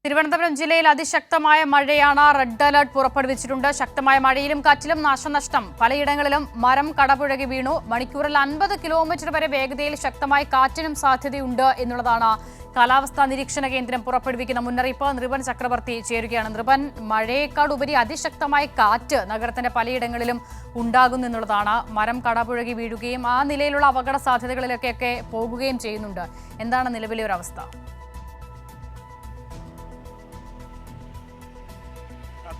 തിരുവനന്തപുരം ജില്ലയിൽ അതിശക്തമായ മഴയാണ്. റെഡ് അലർട്ട് പുറപ്പെടുവിച്ചിട്ടുണ്ട്. ശക്തമായ മഴയിലും കാറ്റിലും നാശനഷ്ടം. പലയിടങ്ങളിലും മരം കടപുഴകി വീണു. മണിക്കൂറിൽ 50 കിലോമീറ്റർ വരെ വേഗതയിൽ ശക്തമായ കാറ്റിനും സാധ്യതയുണ്ട് എന്നുള്ളതാണ് കാലാവസ്ഥാ നിരീക്ഷണ കേന്ദ്രം പുറപ്പെടുവിക്കുന്ന മുന്നറിയിപ്പ്. നൃപൻ ചക്രവർത്തി ചേരുകയാണ്. നൃപൻ, മഴയേക്കാൾ ഉപരി അതിശക്തമായ കാറ്റ് നഗരത്തിന്റെ പലയിടങ്ങളിലും ഉണ്ടാകുന്നു എന്നുള്ളതാണ്. മരം കടപുഴകി വീഴുകയും ആ നിലയിലുള്ള അപകട സാധ്യതകളിലൊക്കെ പോകുകയും ചെയ്യുന്നുണ്ട്. എന്താണ് നിലവിലെ ഒരു അവസ്ഥ?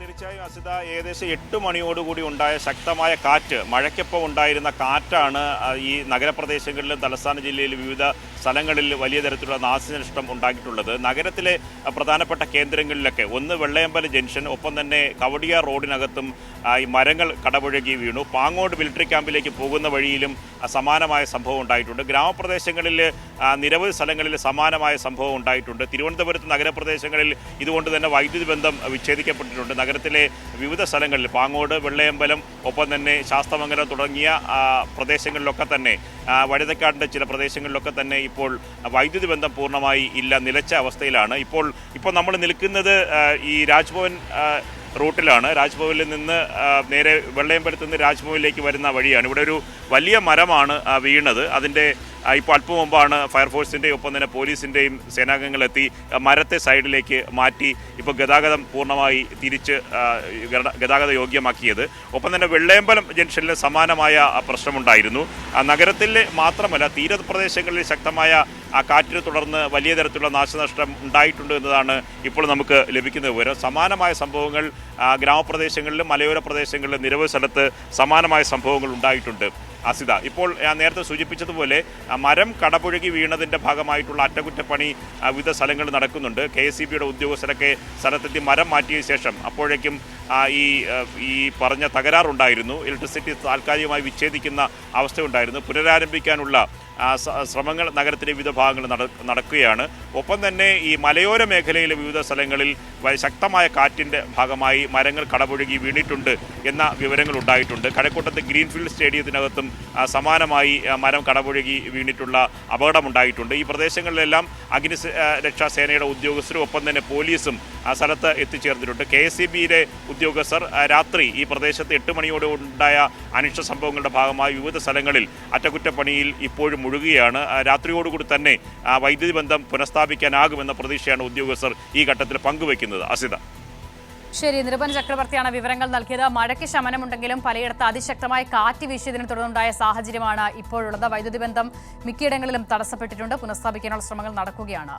തീർച്ചയായും അസിത, ഏകദേശം 8 മണിയോടുകൂടി ഉണ്ടായ ശക്തമായ കാറ്റ്, മഴയ്ക്കൊപ്പം ഉണ്ടായിരുന്ന കാറ്റാണ് ഈ നഗരപ്രദേശങ്ങളിലും തലസ്ഥാന ജില്ലയിലും വിവിധ സ്ഥലങ്ങളിൽ വലിയ തരത്തിലുള്ള നാശനഷ്ടം ഉണ്ടാക്കിയിട്ടുള്ളത്. നഗരത്തിലെ പ്രധാനപ്പെട്ട കേന്ദ്രങ്ങളിലൊക്കെ ഒന്ന് വെള്ളയമ്പലം ജംഗ്ഷൻ, ഒപ്പം തന്നെ കവടിയാർ റോഡിനകത്തും ഈ മരങ്ങൾ കടപുഴകി വീണു. പാങ്ങോട് മിലിറ്ററി ക്യാമ്പിലേക്ക് പോകുന്ന വഴിയിലും സമാനമായ സംഭവം ഉണ്ടായിട്ടുണ്ട്. ഗ്രാമപ്രദേശങ്ങളിൽ നിരവധി സ്ഥലങ്ങളിൽ സമാനമായ സംഭവം ഉണ്ടായിട്ടുണ്ട്. തിരുവനന്തപുരത്ത് നഗരപ്രദേശങ്ങളിൽ ഇതുകൊണ്ട് തന്നെ വൈദ്യുതി ബന്ധം വിച്ഛേദിക്കപ്പെട്ടിട്ടുണ്ട്. നഗരത്തിലെ വിവിധ സ്ഥലങ്ങളിൽ പാങ്ങോട്, വെള്ളയമ്പലം, ഒപ്പം തന്നെ ശാസ്തമംഗലം തുടങ്ങിയ പ്രദേശങ്ങളിലൊക്കെ തന്നെ, വഴുതക്കാടിൻ്റെ ചില പ്രദേശങ്ങളിലൊക്കെ തന്നെ ഇപ്പോൾ വൈദ്യുതി ബന്ധം പൂർണ്ണമായി ഇല്ല, നിലച്ച അവസ്ഥയിലാണ്. ഇപ്പോൾ നമ്മൾ നിൽക്കുന്നത് ഈ രാജ്ഭവൻ റൂട്ടിലാണ്. രാജ്ഭവനിൽ നിന്ന് നേരെ വെള്ളയമ്പലത്ത് നിന്ന് രാജ്ഭവനിലേക്ക് വരുന്ന വഴിയാണ്. ഇവിടെ ഒരു വലിയ മരമാണ് വീണത്. അതിൻ്റെ ഇപ്പോൾ അല്പം മുമ്പാണ് ഫയർഫോഴ്സിൻ്റെയും ഒപ്പം തന്നെ പോലീസിൻ്റെയും സേനാംഗങ്ങളെത്തി മരത്തെ സൈഡിലേക്ക് മാറ്റി ഇപ്പോൾ ഗതാഗതം പൂർണ്ണമായി തിരിച്ച് ഗതാഗത യോഗ്യമാക്കിയത്. ഒപ്പം തന്നെ വെള്ളയമ്പലം ജംഗ്ഷനിൽ സമാനമായ പ്രശ്നമുണ്ടായിരുന്നു. നഗരത്തിൽ മാത്രമല്ല, തീരപ്രദേശങ്ങളിൽ ശക്തമായ കാറ്റിനെ തുടർന്ന് വലിയ തരത്തിലുള്ള നാശനഷ്ടം ഉണ്ടായിട്ടുണ്ട് എന്നതാണ് ഇപ്പോൾ നമുക്ക് ലഭിക്കുന്ന വിവരം. സമാനമായ സംഭവങ്ങൾ ഗ്രാമപ്രദേശങ്ങളിലും മലയോര പ്രദേശങ്ങളിലും നിരവധി സ്ഥലത്ത് സമാനമായ സംഭവങ്ങൾ ഉണ്ടായിട്ടുണ്ട്. അസിത, ഇപ്പോൾ ഞാൻ നേരത്തെ സൂചിപ്പിച്ചതുപോലെ മരം കടപുഴകി വീണതിൻ്റെ ഭാഗമായിട്ടുള്ള അറ്റകുറ്റപ്പണി വിവിധ സ്ഥലങ്ങളിൽ നടക്കുന്നുണ്ട്. KSEBയുടെ ഉദ്യോഗസ്ഥരൊക്കെ സ്ഥലത്തെത്തി മരം മാറ്റിയ ശേഷം അപ്പോഴേക്കും ഈ പറഞ്ഞ തകരാറുണ്ടായിരുന്നു. ഇലക്ട്രിസിറ്റി താൽക്കാലികമായി വിച്ഛേദിക്കുന്ന അവസ്ഥയുണ്ടായിരുന്നു. പുനരാരംഭിക്കാനുള്ള ശ്രമങ്ങൾ നഗരത്തിലെ വിവിധ ഭാഗങ്ങളിൽ നടക്കുകയാണ്. ഒപ്പം തന്നെ ഈ മലയോര മേഖലയിലെ വിവിധ സ്ഥലങ്ങളിൽ ശക്തമായ കാറ്റിൻ്റെ ഭാഗമായി മരങ്ങൾ കടപുഴകി വീണിട്ടുണ്ട് എന്ന വിവരങ്ങൾ ഉണ്ടായിട്ടുണ്ട്. കഴക്കൂട്ടത്ത് ഗ്രീൻഫീൽഡ് സ്റ്റേഡിയത്തിനകത്തും സമാനമായി മരം കടപുഴകി വീണിട്ടുള്ള അപകടമുണ്ടായിട്ടുണ്ട്. ഈ പ്രദേശങ്ങളിലെല്ലാം അഗ്നിരക്ഷാസേനയുടെ ഉദ്യോഗസ്ഥരും ഒപ്പം തന്നെ പോലീസും സ്ഥലത്ത് എത്തിച്ചേർന്നിട്ടുണ്ട്. KSEBയിലെ ഉദ്യോഗസ്ഥർ രാത്രി ഈ പ്രദേശത്ത് 8 മണിയോടെ ഉണ്ടായ അനിഷ്ട സംഭവങ്ങളുടെ ഭാഗമായി വിവിധ സ്ഥലങ്ങളിൽ അറ്റകുറ്റപ്പണിയിൽ ഇപ്പോഴും മുഴുകുകയാണ്. രാത്രിയോടുകൂടി തന്നെ വൈദ്യുതി ബന്ധം പുനഃസ്ഥാപിക്കാനാകുമെന്ന പ്രതീക്ഷയാണ് ഉദ്യോഗസ്ഥർ ഈ ഘട്ടത്തിൽ പങ്കുവയ്ക്കുന്നത്. അസിത, ശരി, നൃപൻ ചക്രവർത്തിയാണ് വിവരങ്ങൾ നൽകിയത്. മഴയ്ക്ക് ശമനമുണ്ടെങ്കിലും പലയിടത്ത് അതിശക്തമായ കാറ്റ് വീശിയതിനെ തുടർന്നുണ്ടായ സാഹചര്യമാണ് ഇപ്പോഴുള്ളത്. വൈദ്യുതി ബന്ധം മിക്കയിടങ്ങളിലും തടസ്സപ്പെട്ടിട്ടുണ്ട്. പുനഃസ്ഥാപിക്കാനുള്ള ശ്രമങ്ങൾ നടക്കുകയാണ്.